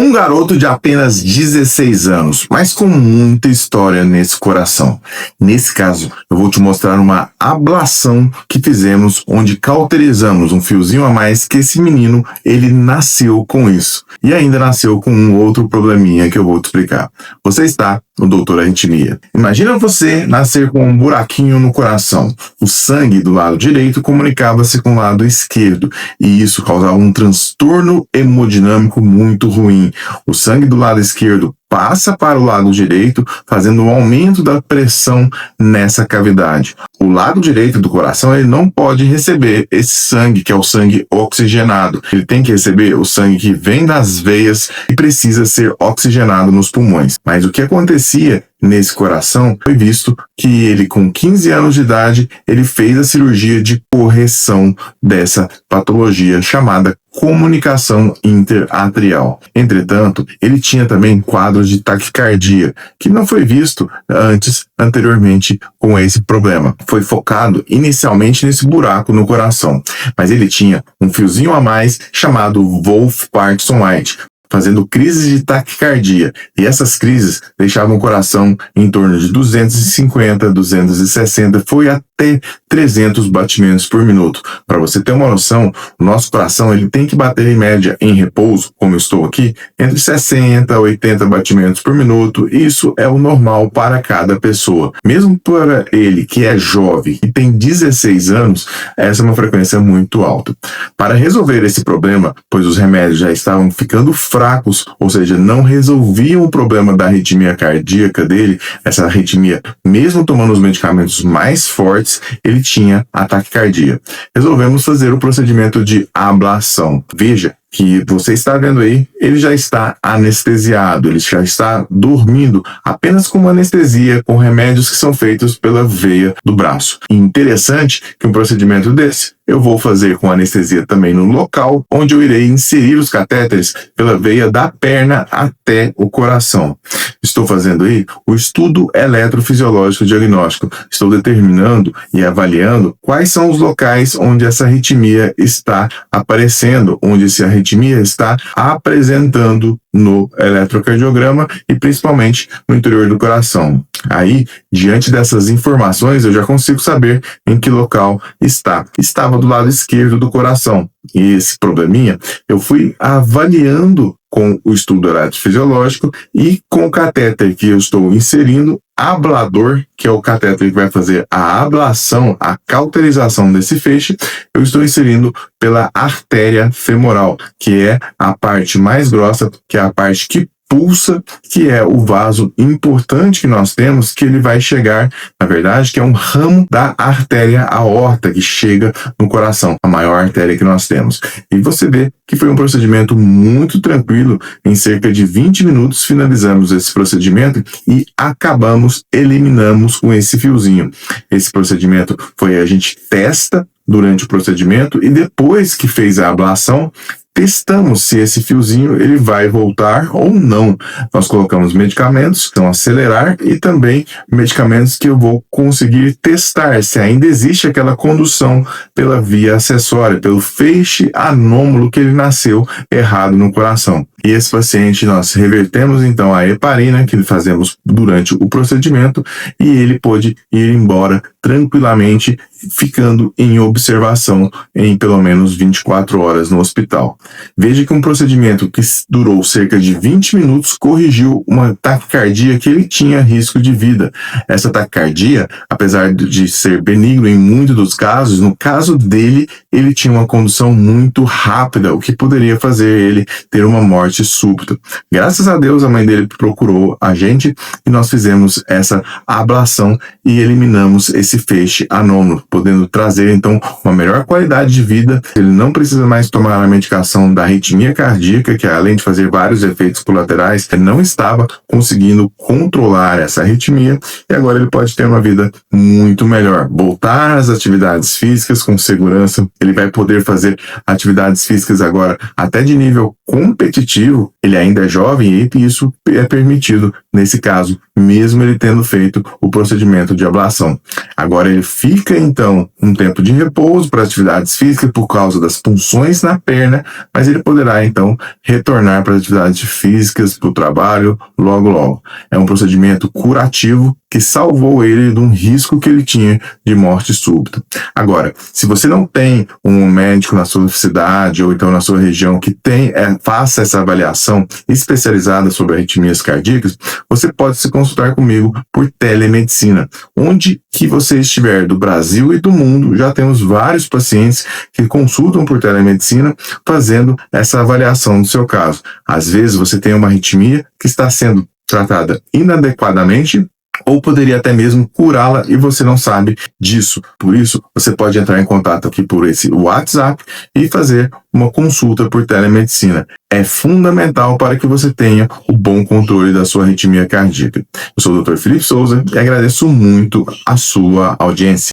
Um garoto de apenas 16 anos, mas com muita história nesse coração. Nesse caso, eu vou te mostrar uma ablação que fizemos, onde cauterizamos um fiozinho a mais que esse menino, ele nasceu com isso. E ainda nasceu com um outro probleminha que eu vou te explicar. Você está no Doutor Arritmia. Imagina você nascer com um buraquinho no coração. O sangue do lado direito comunicava-se com o lado esquerdo, e isso causava um transtorno hemodinâmico muito ruim. O sangue do lado esquerdo passa para o lado direito, fazendo um aumento da pressão nessa cavidade. O lado direito do coração, ele não pode receber esse sangue, que é o sangue oxigenado. Ele tem que receber o sangue que vem das veias e precisa ser oxigenado nos pulmões. Mas o que acontecia nesse coração foi visto que ele, com 15 anos de idade, ele fez a cirurgia de correção dessa patologia chamada comunicação interatrial. Entretanto, ele tinha também quadros de taquicardia, que não foi visto anteriormente com esse problema. Foi focado inicialmente nesse buraco no coração, mas ele tinha um fiozinho a mais chamado Wolff-Parkinson-White, fazendo crises de taquicardia, e essas crises deixavam o coração em torno de 250, 260, foi até 300 batimentos por minuto. Para você ter uma noção, o nosso coração ele tem que bater em média em repouso, como eu estou aqui, entre 60 a 80 batimentos por minuto. Isso é o normal para cada pessoa. Mesmo para ele que é jovem e tem 16 anos, essa é uma frequência muito alta. Para resolver esse problema, pois os remédios já estavam ficando fracos, ou seja, não resolviam o problema da arritmia cardíaca dele, essa arritmia, mesmo tomando os medicamentos mais fortes, ele tinha ataque cardíaco. Resolvemos fazer o procedimento de ablação. Veja que você está vendo aí, ele já está anestesiado, ele já está dormindo, apenas com uma anestesia, com remédios que são feitos pela veia do braço. E interessante que um procedimento desse, eu vou fazer com anestesia também no local onde eu irei inserir os catéteres pela veia da perna até o coração. Estou fazendo aí o estudo eletrofisiológico diagnóstico. Estou determinando e avaliando quais são os locais onde essa arritmia está aparecendo, onde essa arritmia está apresentando no eletrocardiograma e principalmente no interior do coração. Aí, diante dessas informações, eu já consigo saber em que local está. Estava do lado esquerdo do coração. E esse probleminha, eu fui avaliando com o estudo eletrofisiológico e com o catéter que eu estou inserindo, ablador, que é o catéter que vai fazer a ablação, a cauterização desse feixe, eu estou inserindo pela artéria femoral, que é a parte mais grossa, que é a parte que pulsa, que é o vaso importante que nós temos, que ele vai chegar, na verdade, que é um ramo da artéria aorta, que chega no coração, a maior artéria que nós temos. E você vê que foi um procedimento muito tranquilo, em cerca de 20 minutos finalizamos esse procedimento e eliminamos com esse fiozinho. Esse procedimento foi, a gente testa durante o procedimento e depois que fez a ablação, testamos se esse fiozinho ele vai voltar ou não. Nós colocamos medicamentos que vão acelerar e também medicamentos que eu vou conseguir testar se ainda existe aquela condução pela via acessória, pelo feixe anômalo que ele nasceu errado no coração. E esse paciente, nós revertemos então a heparina que fazemos durante o procedimento e ele pôde ir embora tranquilamente, ficando em observação em pelo menos 24 horas no hospital. Veja que um procedimento que durou cerca de 20 minutos corrigiu uma taquicardia que ele tinha risco de vida. Essa taquicardia, apesar de ser benigno em muitos dos casos, no caso dele, ele tinha uma condução muito rápida, o que poderia fazer ele ter uma morte súbita. Graças a Deus, a mãe dele procurou a gente e nós fizemos essa ablação e eliminamos esse feixe anômalo, podendo trazer então uma melhor qualidade de vida. Ele não precisa mais tomar a medicação da arritmia cardíaca, que além de fazer vários efeitos colaterais, ele não estava conseguindo controlar essa arritmia e agora ele pode ter uma vida muito melhor. Voltar às atividades físicas com segurança, ele vai poder fazer atividades físicas agora até de nível competitivo. Ele ainda é jovem e isso é permitido nesse caso, mesmo ele tendo feito o procedimento de ablação. Agora ele fica, então, um tempo de repouso para atividades físicas por causa das punções na perna, mas ele poderá, então, retornar para as atividades físicas, para o trabalho, logo, logo. É um procedimento curativo que salvou ele de um risco que ele tinha de morte súbita. Agora, se você não tem um médico na sua cidade ou então na sua região que faça essa avaliação especializada sobre arritmias cardíacas, você pode se consultar comigo por telemedicina. Onde que você estiver, do Brasil e do mundo, já temos vários pacientes que consultam por telemedicina fazendo essa avaliação do seu caso. Às vezes você tem uma arritmia que está sendo tratada inadequadamente ou poderia até mesmo curá-la e você não sabe disso. Por isso, você pode entrar em contato aqui por esse WhatsApp e fazer uma consulta por telemedicina. É fundamental para que você tenha o bom controle da sua arritmia cardíaca. Eu sou o Dr. Felipe Souza e agradeço muito a sua audiência.